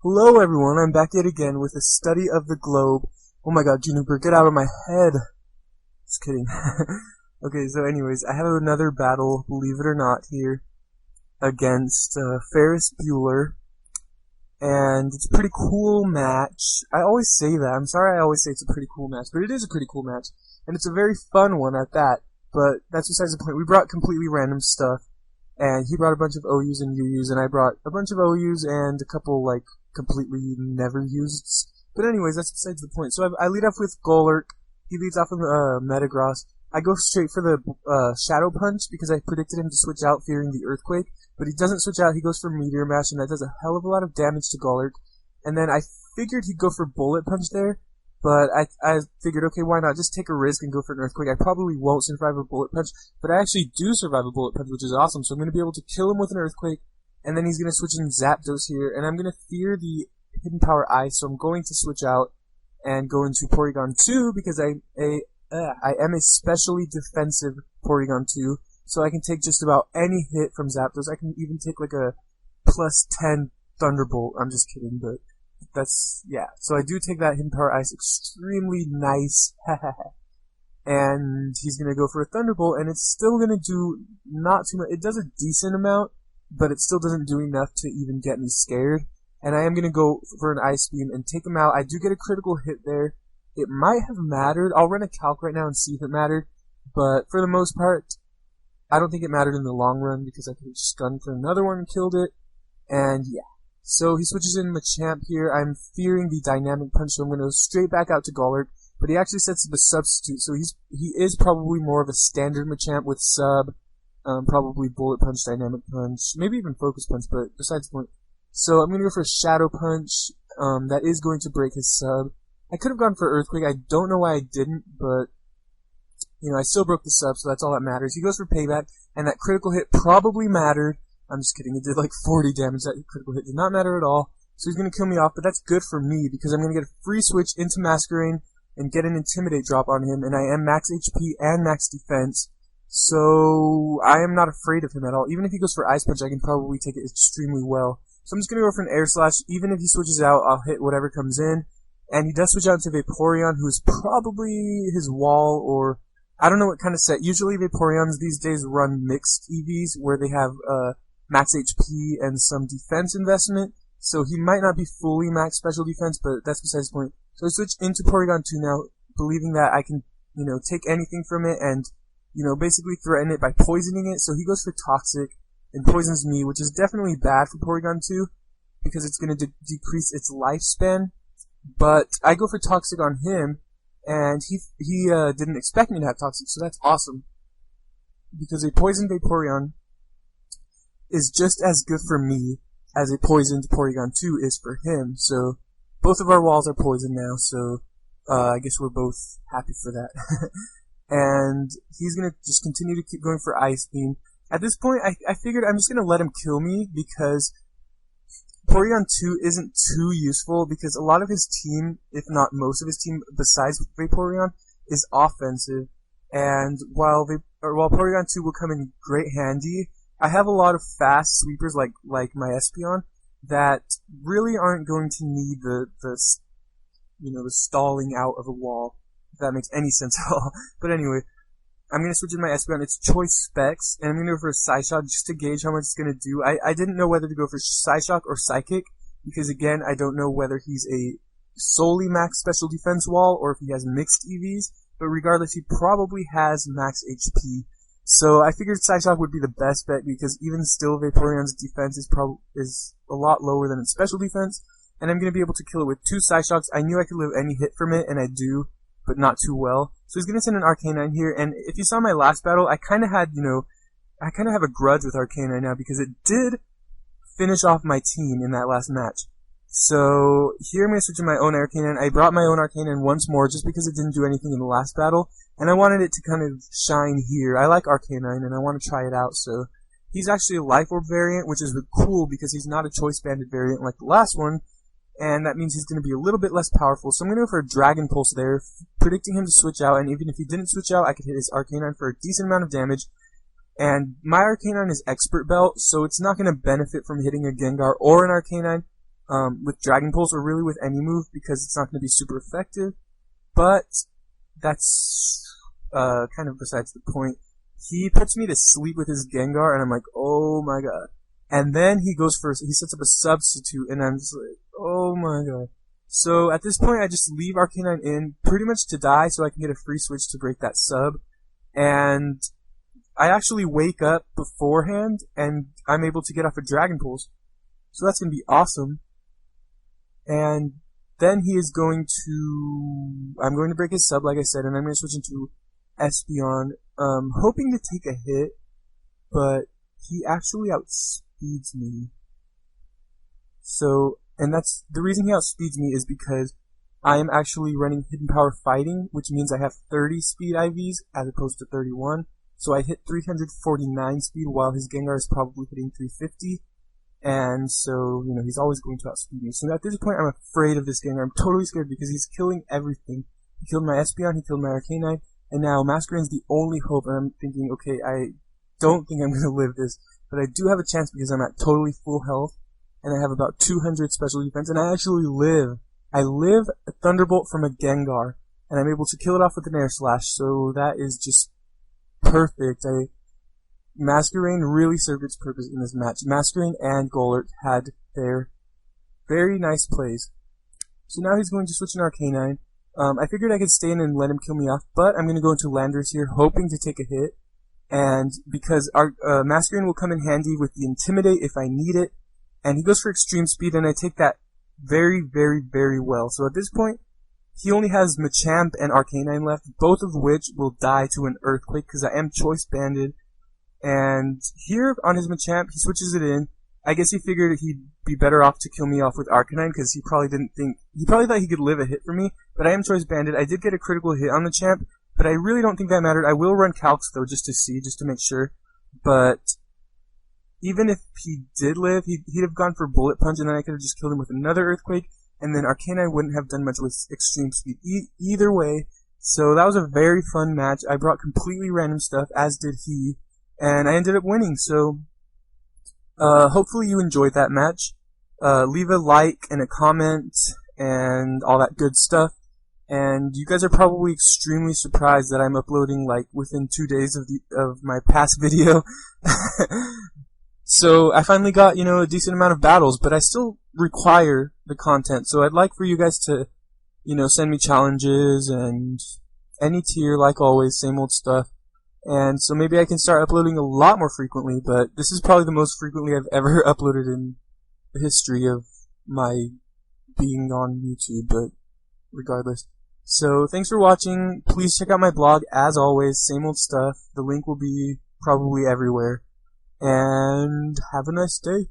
Hello everyone, I'm back yet again with a study of the globe. Oh my god, Juniper, get out of my head! Just kidding. Okay, so anyways, I have another battle, believe it or not, here, against Ferris Bueller, and it's a pretty cool match. I always say that, I'm sorry I always say it's a pretty cool match, but it is a pretty cool match, and it's a very fun one at that, but that's besides the point. We brought completely random stuff, and he brought a bunch of OUs and UUs, and I brought a bunch of OUs and a couple, completely never used. But anyways, that's besides the point. So I lead off with Golurk. He leads off with Metagross. I go straight for the Shadow Punch because I predicted him to switch out fearing the Earthquake, but he doesn't switch out. He goes for Meteor Mash, and that does a hell of a lot of damage to Golurk. And then I figured he'd go for Bullet Punch there, but I figured, okay, why not? Just take a risk and go for an Earthquake. I probably won't survive a Bullet Punch, but I actually do survive a Bullet Punch, which is awesome. So I'm going to be able to kill him with an Earthquake, and then he's going to switch in Zapdos here, and I'm going to fear the Hidden Power Ice, so I'm going to switch out and go into Porygon 2 because I am a specially defensive Porygon 2, so I can take just about any hit from Zapdos. I can even take like a plus 10 Thunderbolt. I'm just kidding, but that's, yeah. So I do take that Hidden Power Ice, extremely nice. And he's going to go for a Thunderbolt, and it's still going to do not too much. It does a decent amount, but it still doesn't do enough to even get me scared. And I am going to go for an Ice Beam and take him out. I do get a critical hit there. It might have mattered. I'll run a calc right now and see if it mattered. But for the most part, I don't think it mattered in the long run because I could have just gone for another one and killed it. And yeah. So he switches in Machamp here. I'm fearing the Dynamic Punch, so I'm going to go straight back out to Golurk. But he actually sets up a substitute, so he is probably more of a standard Machamp with sub, probably Bullet Punch, Dynamic Punch, maybe even Focus Punch, but besides the point. So I'm going to go for a Shadow Punch, that is going to break his sub. I could have gone for Earthquake, I don't know why I didn't, but, I still broke the sub, so that's all that matters. He goes for Payback, and that critical hit probably mattered. I'm just kidding, it did like 40 damage, that critical hit did not matter at all. So he's going to kill me off, but that's good for me, because I'm going to get a free switch into Masquerain, and get an Intimidate drop on him, and I am max HP and max defense, so I am not afraid of him at all. Even if he goes for Ice Punch, I can probably take it extremely well. So I'm just going to go for an Air Slash. Even if he switches out, I'll hit whatever comes in. And he does switch out into Vaporeon, who is probably his wall, or I don't know what kind of set. Usually Vaporeons these days run mixed EVs, where they have max HP and some defense investment. So he might not be fully max special defense, but that's besides the point. So I switch into Porygon 2 now, believing that I can, take anything from it and, basically threaten it by poisoning it. So he goes for Toxic and poisons me, which is definitely bad for Porygon 2 because it's going to decrease its lifespan. But I go for Toxic on him, and he didn't expect me to have Toxic, so that's awesome. Because a poisoned Vaporeon is just as good for me as a poisoned Porygon 2 is for him. So both of our walls are poisoned now, so I guess we're both happy for that. And he's going to just continue to keep going for Ice Beam. At this point, I figured I'm just going to let him kill me because Porygon 2 isn't too useful because a lot of his team, if not most of his team, besides Vaporeon, is offensive. And while Porygon 2 will come in great handy, I have a lot of fast sweepers like my Espeon that really aren't going to need the stalling out of a wall, if that makes any sense at all. But anyway, I'm going to switch in my Espeon. It's Choice Specs, and I'm going to go for a Psyshock just to gauge how much it's going to do. I didn't know whether to go for Psyshock or Psychic, because again, I don't know whether he's a solely max special defense wall or if he has mixed EVs, but regardless, he probably has max HP. So I figured Psyshock would be the best bet because even still, Vaporeon's defense is a lot lower than its special defense, and I'm going to be able to kill it with 2 Psyshocks. I knew I could live any hit from it, and I do, but not too well. So he's going to send an Arcanine here, and if you saw my last battle, I kind of had, I kind of have a grudge with Arcanine now because it did finish off my team in that last match. So here I'm going to switch in my own Arcanine. I brought my own Arcanine once more just because it didn't do anything in the last battle, and I wanted it to kind of shine here. I like Arcanine, and I want to try it out, so he's actually a Life Orb variant, which is cool because he's not a Choice Banded variant like the last one, and that means he's going to be a little bit less powerful. So I'm going to go for a Dragon Pulse there, predicting him to switch out, and even if he didn't switch out, I could hit his Arcanine for a decent amount of damage. And my Arcanine is Expert Belt, so it's not going to benefit from hitting a Gengar or an Arcanine. with Dragon Pulse, or really with any move, because it's not going to be super effective. But that's kind of besides the point. He puts me to sleep with his Gengar, and I'm like, oh my god. And then he sets up a substitute, and I'm just like, oh my god. So at this point, I just leave Arcanine in, pretty much to die, so I can get a free switch to break that sub. And I actually wake up beforehand, and I'm able to get off a Dragon Pulse. So that's going to be awesome. And then I'm going to break his sub, like I said, and I'm going to switch into Espeon, hoping to take a hit, but he actually outspeeds me. So, and that's, the reason he outspeeds me is because I am actually running Hidden Power Fighting, which means I have 30 speed IVs as opposed to 31. So I hit 349 speed while his Gengar is probably hitting 350. And so, he's always going to outspeed me. So at this point, I'm afraid of this Gengar. I'm totally scared because he's killing everything. He killed my Espeon, he killed my Arcanine, and now Masquerade's the only hope. And I'm thinking, okay, I don't think I'm going to live this, but I do have a chance because I'm at totally full health, and I have about 200 special defense, and I actually live. I live a Thunderbolt from a Gengar, and I'm able to kill it off with an Air Slash, so that is just perfect. Masquerade really served its purpose in this match. Masquerade and Golurk had their very nice plays. So now he's going to switch an Arcanine. I figured I could stay in and let him kill me off, but I'm going to go into Landorus here, hoping to take a hit. And because our Masquerade will come in handy with the Intimidate if I need it, and he goes for Extreme Speed, and I take that very, very, very well. So at this point, he only has Machamp and Arcanine left, both of which will die to an Earthquake, because I am Choice Banded. And here, on his Machamp, he switches it in. I guess he figured he'd be better off to kill me off with Arcanine, because he probably thought he could live a hit for me, but I am Choice Banded. I did get a critical hit on the Champ, but I really don't think that mattered. I will run Calcs, though, just to make sure. But even if he did live, he'd have gone for Bullet Punch, and then I could have just killed him with another Earthquake, and then Arcanine wouldn't have done much with Extreme Speed. Either way, so that was a very fun match. I brought completely random stuff, as did he, and I ended up winning. So hopefully you enjoyed that match. Leave a like and a comment and all that good stuff. And you guys are probably extremely surprised that I'm uploading like within 2 days of my past video. So I finally got, a decent amount of battles, but I still require the content. So I'd like for you guys to, send me challenges and any tier, like always, same old stuff. And so maybe I can start uploading a lot more frequently, but this is probably the most frequently I've ever uploaded in the history of my being on YouTube, but regardless. So thanks for watching. Please check out my blog, as always, same old stuff. The link will be probably everywhere. And have a nice day.